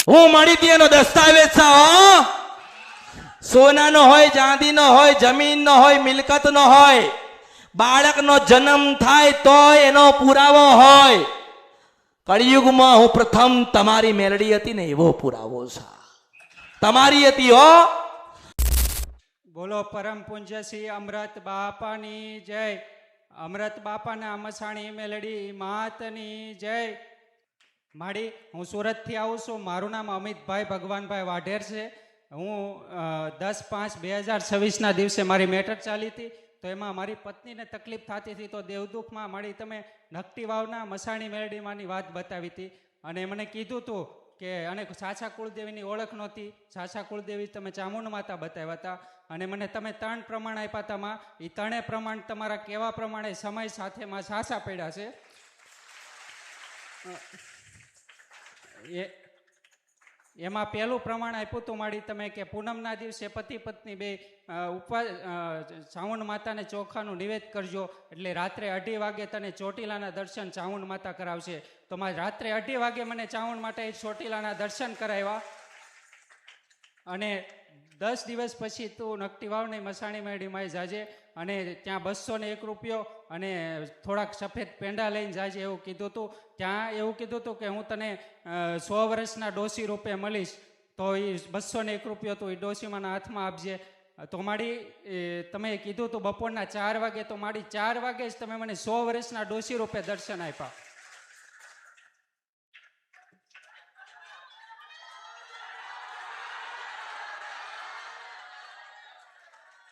હું મળી હતી એનો દસ્તાવેજ છે હો. સોનાનો હોય, ચાંદીનો હોય, જમીનનો હોય, મિલકતનો હોય, બાળકનો જન્મ થાય તો એનો પુરાવો હોય. કળિયુગમાં હું પ્રથમ તમારી મેલડી હતી ને એવો પુરાવો છે. તમારી હતી હો. બોલો પરમ પૂજ્ય શ્રી અમૃત બાપાની જય. અમૃત બાપાના મસાણી મેલડી માતની જય. માડી હું સુરતથી આવું છું. મારું નામ અમિતભાઈ ભગવાનભાઈ વાઢેર છે. હું 10/5/2026ના દિવસે મારી મેટર ચાલી હતી. તો એમાં મારી પત્નીને તકલીફ થતી હતી. તો દેવદુખમાં મારી તમે નકટી વાવના મસાણી મેલડીમાંની વાત બતાવી હતી. અને મને કીધું હતું કે અને સાચા કુળદેવીની ઓળખ નહોતી. સાચા કુળદેવી તમે ચામુંડ માતા બતાવ્યા હતા. અને મને તમે 3 પ્રમાણ આપ્યા હતા. એ 3 પ્રમાણ તમારા કેવા પ્રમાણે સમય સાથે માં સાચા પડ્યા છે. એમાં પહેલું પ્રમાણ આપ્યું હતું માડી તમે કે પૂનમના દિવસે પતિ પત્ની બે ઉપવાસ ચામુંડ માતાને ચોખાનું નિવેદ કરજો એટલે રાત્રે 2:30 વાગે તને ચોટીલાના દર્શન ચામુંડ માતા કરાવશે. તો મારે રાત્રે 2:30 વાગે મને ચામુંડ માતાએ ચોટીલાના દર્શન કરાવ્યા. અને 10 દિવસ પછી તું નકટી વાવની મસાણી મેળડીમાં જાજે અને ત્યાં 201 રૂપિયો અને થોડાક સફેદ પેંડા લઈને જાજે એવું કીધું હતું. ત્યાં એવું કીધું હતું કે હું તને 100 વર્ષના ડોસી રૂપે મળીશ. તો એ 201 રૂપિયો તું એ ડોસીમાના હાથમાં આપજે. તો માડી તમે કીધું હતું બપોરના 4 વાગે. તો માડી 4 વાગે જ તમે મને 100 વર્ષના ડોસી રૂપે દર્શન આપ્યા.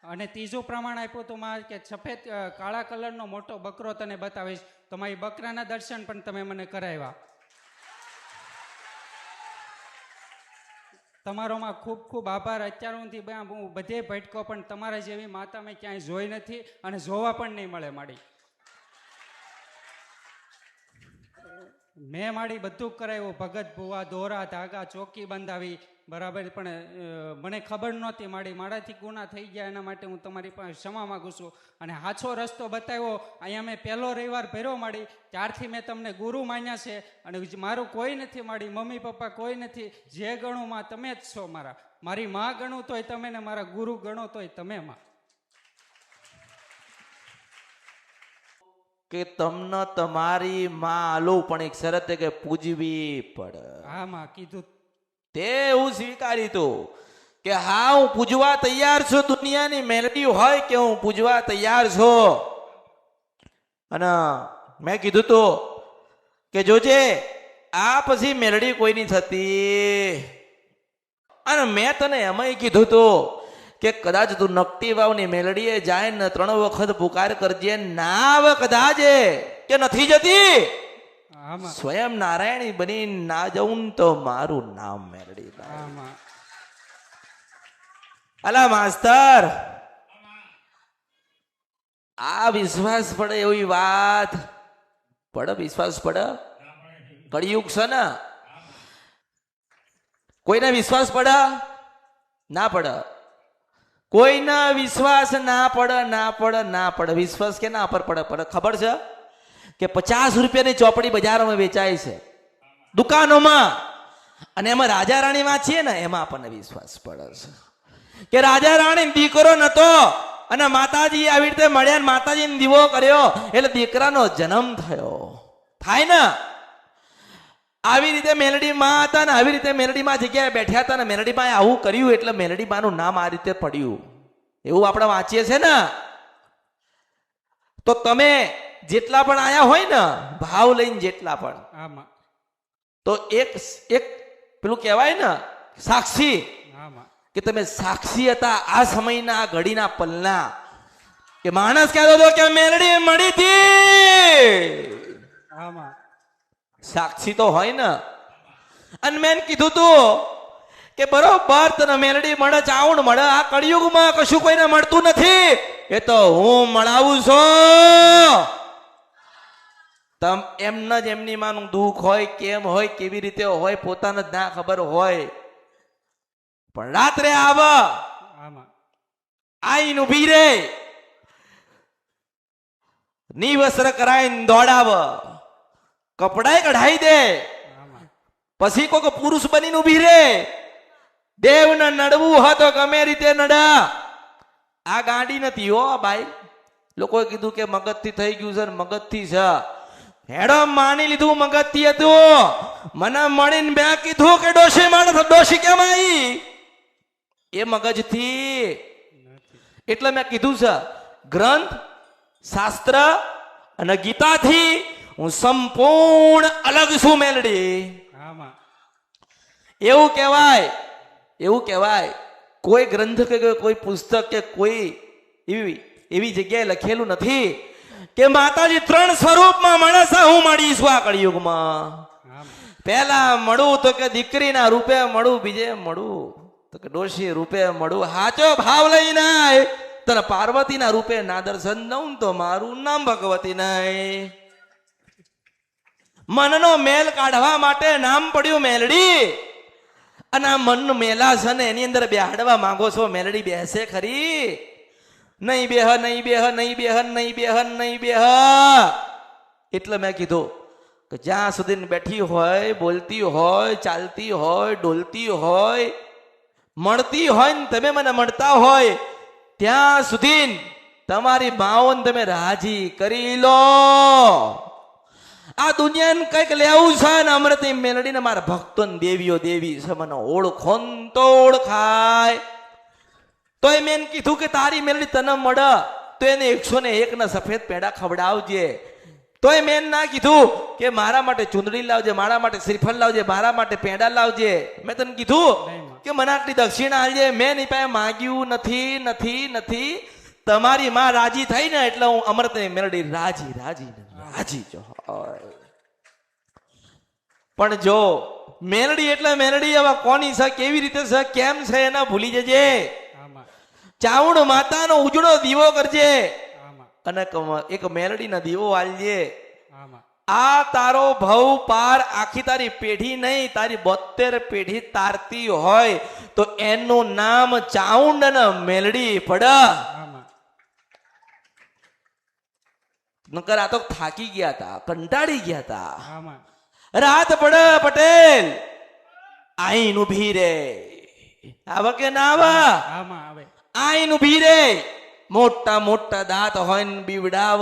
અને ત્રીજું પ્રમાણ આપ્યું હતું માં કે સફેદ કાળા કલરનો મોટો બકરો તને બતાવીશ. તો મારી બકરાના દર્શન પણ તમે મને કરાવ્યા. તમારોમાં ખૂબ ખૂબ આભાર. અત્યાર સુધી હું બધે ભટકો પણ તમારા જેવી માતા મેં ક્યાંય જોઈ નથી અને જોવા પણ નહીં મળે. માડી મેં માડી બધું કરાવ્યું. ભગત ભુવા, દોરા, ધાગા, ચોકી બંધાવી બરાબર. પણ મને ખબર નહોતી માડી. મારાથી ગુના થઈ ગયા. એના માટે હું તમારી પાસે ક્ષમા માગું છું. અને સાચો રસ્તો બતાવ્યો. અહીંયા મેં પહેલો રવિવાર ભર્યો માડી. ત્યારથી મેં તમને ગુરુ માન્યા છે. અને મારું કોઈ નથી માડી. મમ્મી પપ્પા કોઈ નથી. જે ગણું માં તમે જ છો મારા. મારી માં ગણું તોય તમે ને મારા ગુરુ ગણો તોય તમે માં. કે તમને તમારી માં આલું પણ એક શરત કે પૂજવી પડે. હા માં કીધું તે હું સ્વીકારી તું કે હા હું પૂજવા તૈયાર છું. દુનિયાની મેલડી હોય કે હું પૂજવા તૈયાર છું. અને મેં કીધું તું કે જોજે આ પછી મેલડી કોઈની થતી. અને મેં તને એમાંય કીધું તું કે કદાચ તું નકટી વાવની મેલડીએ જાય ને 3 વખત પુકાર કરજે. ના આવે કદાચ કે નથી જતી. સ્વયં નારાયણી બની ના જવું તો મારું નામ મેલડી. અલા માસ્તર, આ વિશ્વાસ પડે એવી વાત પડે? વિશ્વાસ પડે? કળિયુગ છે ને. કોઈને વિશ્વાસ પડે? ના પડે. કોઈના વિશ્વાસ ના પડે, ના પડે, ના પડે. વિશ્વાસ કે ના પર પડે? પડે. ખબર છે કે 50 રૂપિયાની ચોપડી બજારોમાં વેચાય છે, દુકાનોમાં. અને એમાં રાજા રાણી વાંચીએ ને એમાં આપણને વિશ્વાસ પડે છે કે રાજા રાણી દીકરો નતો અને માતાજી આવી રીતે મળ્યા, માતાજીને દીવો કર્યો એટલે દીકરાનો જન્મ થયો. થાય ને. આવી રીતે મેલડી માં હતા ને આવી રીતે મેલડી માં જગ્યાએ બેઠ્યા હતા ને મેલડી માં આવું કર્યું એટલે મેલડી માનું નામ આ રીતે પડ્યું. એવું આપણે વાંચીએ છે ને. તો તમે જેટલા પણ આયા હોય ને ભાવ લઈને જેટલા પણ, તો એક પેલું કહેવાય ને સાક્ષી, કે તમે સાક્ષી હતા આ સમયના આ ઘડીના પલના. કે માણસ કહેતો હતો કે મેલડી મળી હતી. સાક્ષી તો હોય ને. અને મેં કીધું તું કે બરોબર તને મેલડી મળે, ચાવણ મળે. આ કળિયુગમાં કશું કોઈને મળતું નથી. એ તો હું મળાવું છું. તમ એમના જ એમની માનું દુઃખ હોય, કેમ હોય, કેવી રીતે હોય પોતાને જ ના ખબર હોય. પણ રાત્રે આવ આઈને ઉભી રે, નિવસ્ત્ર કરાઈને દોડાવ, કપડાય કઢાઈ દે, પછી કોઈક પુરુષ બનીને ઉભી રે, દેવને નડવું હોય તો ગમે રીતે નડા. આ ગાડી નથી હો ભાઈ. લોકોએ કીધું કે મગજથી થઈ ગયું છે, મગજથી છે. હેડો માની લીધું મગજથી હતું. મને મળીને બે કીધું કે ડોશી માણસ, ડોશી કેમ આવી? એ મગજથી. એટલે મેં કીધું છે ગ્રંથ, શાસ્ત્ર અને ગીતાથી હું સંપૂર્ણ અલગ છું મેલડી. આમાં એવું કહેવાય, એવું કહેવાય. કોઈ ગ્રંથ કે કોઈ પુસ્તક કે કોઈ એવી જગ્યાએ લખેલું નથી કે માતાજી 3 સ્વરૂપમાં માણસ હું મળીશું આ કળિયુગમાં. પહેલા મળું તો કે દીકરીના રૂપે મળું, બીજે મળું તો કે ડોશી રૂપે મળું. હાચો ભાવ લઈને આય તને પાર્વતીના રૂપે ના દર્શન દઉં તો મારું નામ ભગવતી નહીં. મનનો મેલ કાઢવા માટે નામ પડ્યું મેલડી. અને આ મન મેલા છે ને એની અંદર બેહાડવા માંગો છો મેલડી, બેસે ખરી? નહીં બેહ, નહીં બેહ, નહીં બેહ, નહીં બેહ, નહીં બેહ. એટલે મેં કીધું કે જ્યાં સુધી બેઠી હોય, બોલતી હોય, ચાલતી હોય, ડોલતી હોય, મળતી હોય ને તમે મને મળતા હોય, ત્યાં સુધી તમારી માઓને તમે રાજી કરી લો. આ દુનિયાને કઈક લેવું છે ને અમૃતની મેલડીને મારા ભક્તો ને દેવીઓ દેવી છે, મને ઓળખો તો ઓળખાય. તો એ મેં કીધું કે તારી મેલડી તને મળે તો એને 101 ના સફેદ પેડા ખવડાવજે. તો એ મેં ના કીધું કે મારા માટે ચુંદડી લાવજે, મારા માટે શ્રીફળ લાવજે, મારા માટે પેડા લાવજે. મેં તને કીધું કે મને આટલી દક્ષિણા આલજે. મેં એની પાસે માગ્યું નથી, નથી, નથી. તમારી માં રાજી થઈ ને એટલે હું અમૃતની મેલડી રાજી રાજી રાજી જો. પણ જો મેલડી એટલે મેલડી હવે કોની છે, કેવી રીતે છે, કેમ છે એને ભૂલી જજે. ચાઉંડ માતાનો ઉજળો દીવો કરજે અને એક મેલડીનો દીવો આલજે. આ તારો ભવ પાર આખી તારી પેઢી નહીં, તારી 72 પેઢી તારતી હોય તો એનું નામ ચાઉંડ અને મેલડી પડ. નકર આ તો થાકી ગયા હતા, કંટાળી ગયા હતા. રાત પડે પટેલ આઈન ઉભી રે, આવા કે ના આવા? આઈન ઉભી રે, મોટા મોટા દાંત હોય ને બીવડાવ.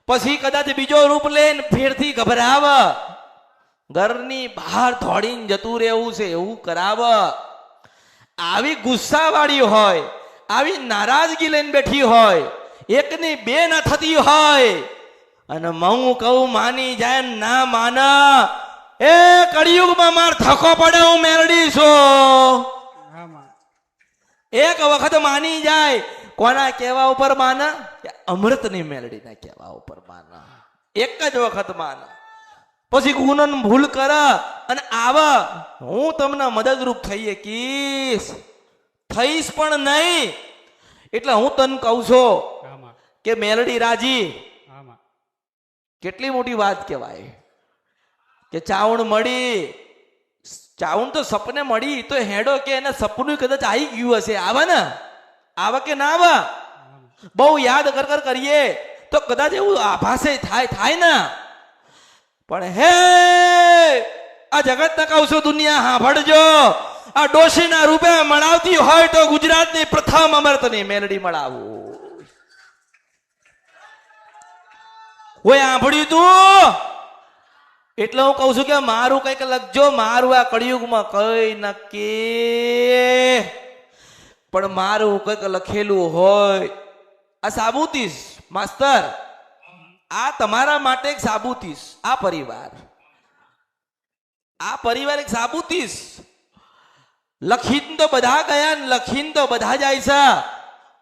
પછી કદાચ બીજો રૂપ લઈને ફેરથી ગભરાવ. ઘરની બહાર દોડીને જતું રહેવું છે એવું કરાવ. આવી ગુસ્સા વાળી હોય, આવી નારાજગી લઈને બેઠી હોય, એકની બે ના થતી હોય અને હું કહું માની જાય ના માના, એ કળિયુગમાં માર થકો પડે. હું મેલડી છું. એક વખત માની જાય, કોના કહેવા ઉપર માના? અમૃતની મેલડીના કહેવા ઉપર માના. એક જ વખત માના. પછી ગુનન ભૂલ કર અને આવા હું તમને મદદરૂપ થઈ શકીશ, થઈશ પણ નહીં. એટલે હું તને કહું છું કે મેલડી રાજી. કેટલી મોટી વાત કહેવાય કે ચાઉંડ મળી. ચાઉંડ તો સપને મળી તો હેડો કે એને સપનું કદાચ આવી ગયું હશે. આવા ને આવા કે ના આવા? બહુ યાદ કર કરીએ તો કદાચ એવું આભાસે થાય ને. પણ હે આ જગત ને કહું છું, દુનિયા સાંભળજો. આ ડોશીના રૂપે મળાવતી હોય તો ગુજરાતની પ્રથમ અમૃતની મેલડી મળાવું. હોય સાંભળ્યું તું? એટલે હું કઉ છું કે મારું કઈક લખજો. મારું આ કળિયુગમાં કઈ નક્કી, પણ મારું કઈક લખેલું હોય. આ સાબુતીસ માસ્તર, આ તમારા માટે એક સાબુતીસ. આ પરિવાર એક સાબુતીસ. લખીને તો બધા ગયા ને લખીને તો બધા જાય છે,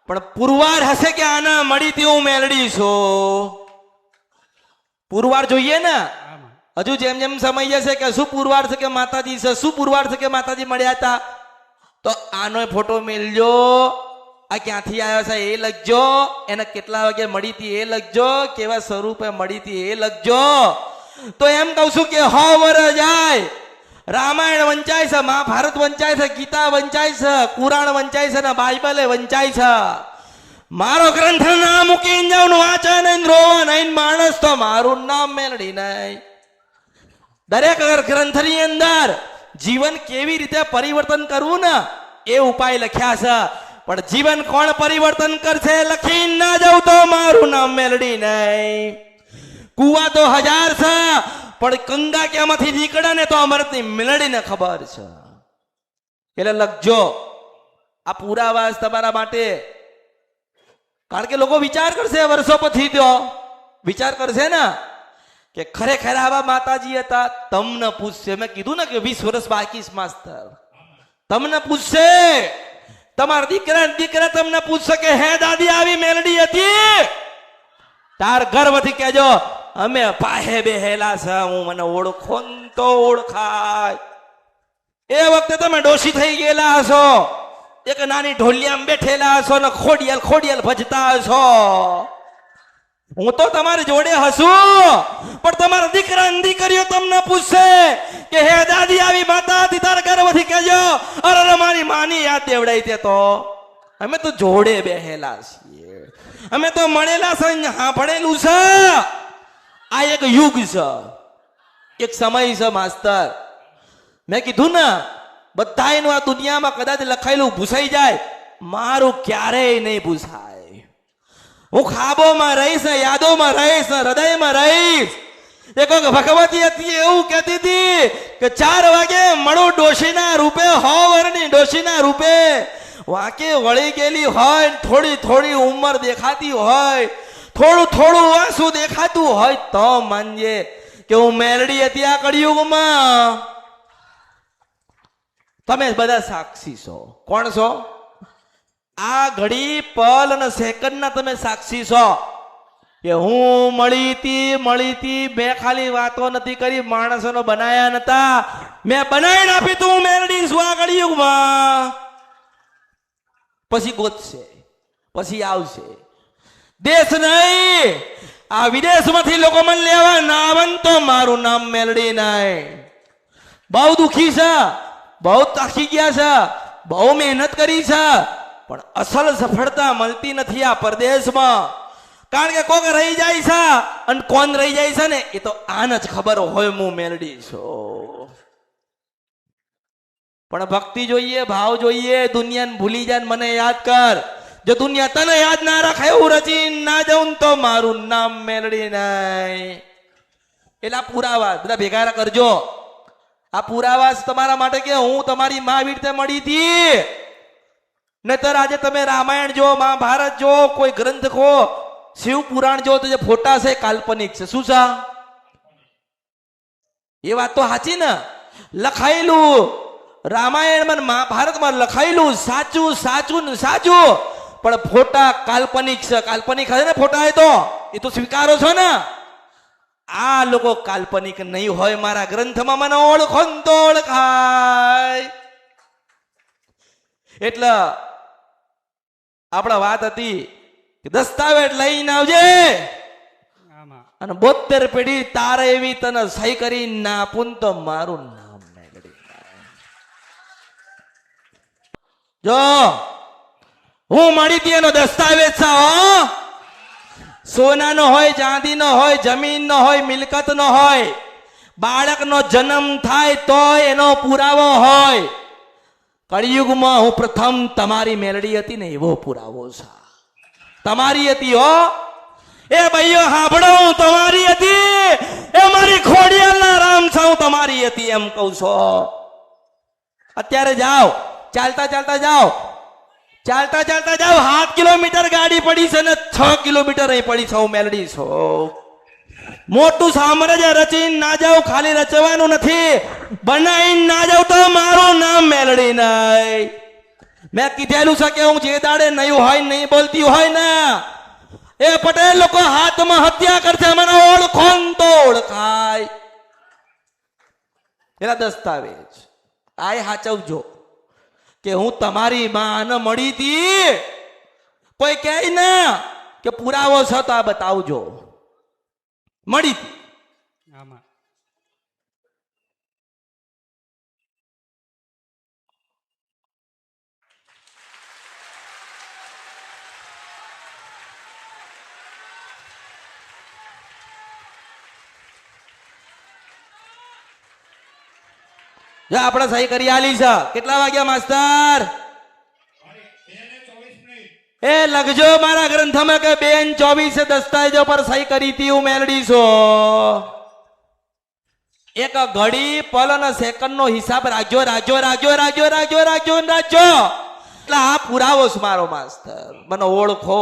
પણ પુરવાર હશે કે આના મળી તેવું મેલડી છું. પુરવાર જોઈએ ને. હજુ જેમ જેમ સમય જશે કે શું પુરવાર છે કે માતાજી છે, શું પુરવાર છે કે માતાજી મળ્યા હતા, તો આનો ફોટો મેલજો. આ ક્યાંથી આવ્યો છે એ લખજો, એને કેટલા વાગે મળી હતી એ લખજો, કેવા સ્વરૂપે મળી હતી એ લખજો. તો એમ કહું છું કે 100 વર્ષ જાય, રામાયણ વંચાય છે, મહાભારત વંચાય છે, ગીતા વંચાય છે, કુરાણ વંચાય છે ને બાઇબલે વંચાય છે. મારો ગ્રંથ ના મૂકીને જાઉં વાંચે નહીં, રોવા નહીં માણસ તો મારું નામ મેલડી નહીં. દરેક ગ્રંથની અંદર જીવન કેવી રીતે પરિવર્તન કરવું ને એ ઉપાય લખ્યા છે, પણ જીવન કોણ પરિવર્તન કરશે લખી ના જાઉં તો મારું નામ મેલડી નહીં. કુવા તો 1000 છે, પણ ગંગા ક્યાંમાંથી નીકળે ને તો અમૃતની મેલડીને ખબર છે. એટલે લખજો આ પુરાવાસ તમારા માટે. કારણ કે લોકો વિચાર કરશે વર્ષો પછી, તો વિચાર કરશે ને કે ખરેખર આવા માતાજી હતા. તમને પૂછશે, મેં કીધું ને કે 20 વર્ષ બાકી છે માસ્તર. તમને પૂછશે, તમારા દીકરા તમને પૂછશે કે હે દાદી આવી મેલડી હતી? તાર ગર્વથી કહેજો અમે પાહે બેહેલા છે, હું મને ઓળખો ને તો ઓળખાય. એ વખતે તમે ડોશી થઈ ગયેલા હશો, એક નાની ઢોલિયામાં બેઠેલા હશો ને ખોડિયાલ ભજતા હશો. હું તો તમારી જોડે હસું, પણ તમારા દીકરા દીકરીઓ તમને પૂછશે કે હે દાદી આવી માતા હતી? તારા ગર્વથી કહેજો અરે મારી માની યાદ દેવડાઈ તે તો અમે તો જોડે બેહેલા છીએ, અમે તો મળેલા છે, સાંભળેલું છે. આ એક યુગ છે, એક સમય છે માસ્તર. મેં કીધું ને બધાયનું આ દુનિયામાં કદાચ લખાયેલું ભૂસાઈ જાય, મારું ક્યારેય નહીં ભૂસાય. હું ખાબોમાં રહીશ, યાદોમાં રહીશ, હૃદયમાં રહીશ. એક ભગવતી હતી એવું કહેતી હતી કે 4 વાગે મળું ડોશીના રૂપે, 100 વર્ષની ડોશીના રૂપે. વાંકે વળી ગયેલી હોય, થોડી થોડી ઉંમર દેખાતી હોય, થોડું થોડું આંસુ દેખાતું હોય તો માનજે કે હું મેલડી હતી આ કળિયુગમાં. તમે બધા સાક્ષી છો. કોણ છો? આ ઘડી પલ અને સેકન્ડના તમે સાક્ષી છો કે હું મળી હતી. મેં ખાલી વાતો નથી કરી, માણસોનો બનાયા નતા, મેં બનાવીને આપી તું મેલડી છું આ કળિયુગમાં. પછી ગોતશે, પછી આવશે. દેશ નહીં, આ વિદેશમાંથી લોકો મને લેવા ના આવે તો મારું નામ મેલડી નહીં. બહુ દુખી છે, બહુ થાકી ગયા છે, બહુ મહેનત કરી છે, પણ અસલ સફળતા મળતી નથી આ પરદેશમાં. કારણ કે કોક રહી જાય છે, અને કોણ રહી જાય છે ને એ તો આને જ ખબર હોય હું મેલડી છું. પણ ભક્તિ જોઈએ, ભાવ જોઈએ. દુનિયાને ભૂલી જાય, મને યાદ કર. જો દુનિયા તને યાદ ના રાખે એવું રચી ના જાઉં તો મારું નામ મેલડી નહીં. એટલે આ પુરાવા બધા ભેગા કરજો. આ પુરાવા તમારા માટે કે હું તમારી માં વીરતે મળી હતી. નહીતર આજે તમે રામાયણ જો, મહાભારત જો, કોઈ ગ્રંથ ખો, શિવ પુરાણ જો, તો જે ફોટા છે કાલ્પનિક છે. શું છે? એ વાત તો સાચી ને. લખાયેલું રામાયણમાં, મહાભારતમાં લખાયેલું સાચું ને સાચું, પણ ફોટા કાલ્પનિક છે. કાલ્પનિક હશે ને ફોટા, એ તો સ્વીકારો છો ને. આ લોકો કાલ્પનિક નહીં હોય. મારા ગ્રંથમાં મને ઓળખો ને તો ઓળખાય. એટલે આપણા વાત હતી કે દસ્તાવેજ લઈને આવજે, અને 72 પેઢી તારે એવી તને સહી કરી ના આપું તો મારું નામ મેલડી. જો હું મળી હતી એનો દસ્તાવેજ છે. સોનાનો હોય, ચાંદીનો હોય, જમીનનો હોય, મિલકતનો હોય. બાળકનો જન્મ થાય તો એનો પુરાવો હોય. કળિયુગમાં હું પ્રથમ તમારી મેલડી હતી ને એવો પુરાવો છે. તમારી હતી હો. એ ભાઈઓ સાંભળો, હું તમારી હતી. એ મારી ખોડિયાલના રામ છે, હું તમારી હતી એમ કહું છો. અત્યારે જાઓ, ચાલતા ચાલતા જાઓ, 7 કિલોમીટર ગાડી પડી છે ને 6 કિલોમીટર અહીં પડી છે. હું મેલડી છું. મોટું સામ્રાજ્ય રચીને ના જાઉં, ખાલી રચવાનું નથી, બનાવીને ના જાઉં તો મારું નામ મેલડી નહીં. મેં કીધેલું છે કે હું જે દાડે નહીં હોય, નહીં બોલતી હોય ને એ પટેલ લોકો હાથમાં હત્યા કરશે, મને ઓળખો ને તો ઓળખાય. એના દસ્તાવેજ આ સાચવજો કે હું તમારી માં મળી હતી. કોઈ કહે ના કે પુરાવો છે તો આ બતાવજો. મળી હતી. આમાં જો આપણે સહી કરી આલી છે. કેટલા વાગ્યા માસ્તર? એ લખજો મારા ગ્રંથમાં કે 2:24 દસ્તાવેજો પર સહી કરી હતી હું મેલડી છું. એક ઘડી પલ અને સેકન્ડ નો હિસાબ રાખજો રાખજો રાખજો રાખજો રાખજો રાખજો રાખજો. એટલે આ પુરાવો છે મારો માસ્તર. મને ઓળખો.